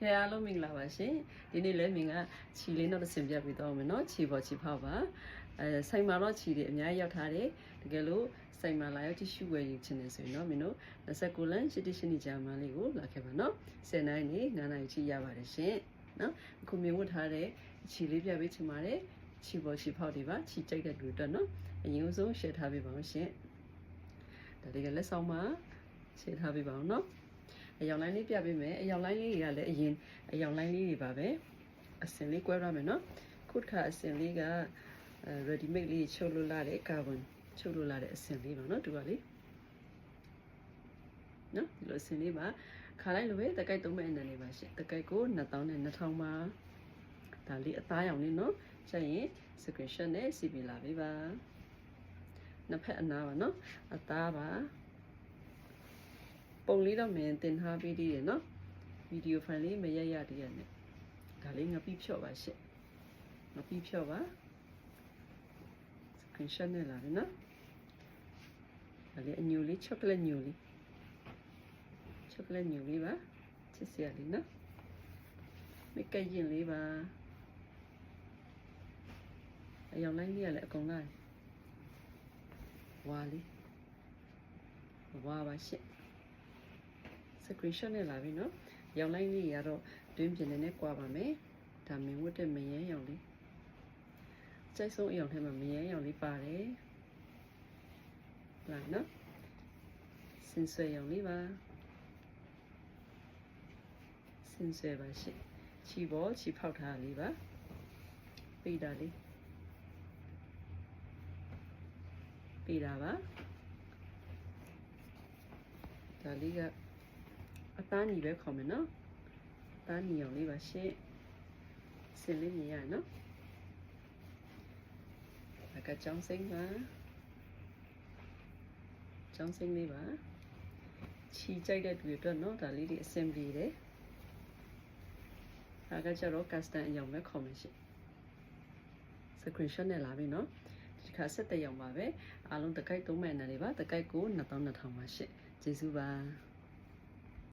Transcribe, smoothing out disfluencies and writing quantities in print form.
ကဲအားလုံးမင်္ဂလာပါရှင်ဒီနေ့လည်းမင်္ဂလာခြီလေးတော့တစ်ဆင်ပြပြီးတော့မယ်နော်ခြီပေါ်ခြီဖောက်ပါဆိုင်မှာတော့ခြီတွေအများကြီးရောက်ထားတယ်တကယ်လို့ဆိုင်မှာလာရောက်ကြည့်ရှုဝယ်ယူချင်တယ်ဆိုရင်တော့မင်းတို့29လမ်းရှစ်ရှစ်နီဂျာမန်လေးကိုလာခဲ့ပါနော်10နိုင်နေ9နိုင်ခြီရပါတယ်ရှင်နော်အခုမြင်ဝတ်ထားတဲ့ခြီလေးပြပေးချင်ပါတယ်ခြီပေါ်ခြီဖောက်တွေပါခြီကြိုက်တဲ့လူအတွက်နော်အရင်ဆုံး share ထားပေးပါဦးရှင်ဒါလေးကလက်ဆောင်မှာ share ထားပေးပါဦးနော်အယောင်လိုင်းလေးပြပေးမယ်အယောင်လိုင်းလေးတွေကလည်းအရင်အယောင်လိုင်းလေးတွေပါပဲအစင်လေးကွဲရမယ်နော်ခုခါအစင်လေးက ready made လေးချုပ်လို့လာတဲ့ကာဗွန်ချုပ်လို့လာတဲ့အစင်လေးပါနော်တူပါလေနော်ဒီလိုအစင်လေးပါခါလိုက်လို့ပဲတကိုက်သုံးမဲ့အနံလေးပါရှင်တကိုက်ကို2000နဲ့2000ပါဒါလေးအသားရောင်လေးနော်ချက်ရင် screenshot နဲ့ CP လာပေးပါနှစ်ဖက်အနားပါနော်အသားပါပုံလေးတော့မင်းတင်ထားပေးသေးတယ်နော်ဗီဒီယိုဖိုင်လေးမရရတည်းရနဲ့ဒါလေးငါပြီးဖြော့ပါရှင့်ငါပြီးဖြော့ပါ screenshot နဲ့လာပြီနော်ဒါလေးအညိုလေး chocolate ညိုလေး chocolate ညိုလေးပါချစ်စရာလေးနော်မိတ်ကရင်လေးပါအယောင်လိုက်လေးကလည်းအကုန်လိုက်ဝါလေးဝါပါရှင့်screenshot နဲ့လာပြီနော်ရောင်လိုက်လေးရတော့တွင်းပြင်းနေကွာပါမယ်ဒါမင်းဝတ်တဲ့မယန်းရောင်လေးစိတ်ဆုံးအယောင်ထဲမှာမယန်းရောင်လေးပါတယ်လာနော်စင်ဆွဲရောင်လေးပါစင်ဆွဲပါရှင့်ချီပေါ်ချီဖောက်ထားလေးပါပိတာလေးပိတာပါဒါလေးကအသားညီပဲခေါ်မယ်နော်အသားညီအောင်လေးပါရှင့်စင်လေးမြင်ရနော်ဒါကကြောင်းစိမ့်ပါကြောင်းစိမ့်လေးပါချီကြိုက်တဲ့သူတွေအတွက်နော်ဒါလေးတွေအဆင်ပြေတယ်ဒါကကျတော့ custom အယောင်ပဲခေါ်မယ်ရှင့် screenshot နဲ့လာပြီနော်ဒီခါဆက်တဲ့ရောင်ပါပဲအားလုံးတကိုက်သုံးမဲ့အနေနဲ့ပါတကိုက်ကို2000ပါရှင့်ကျေးဇူးပါ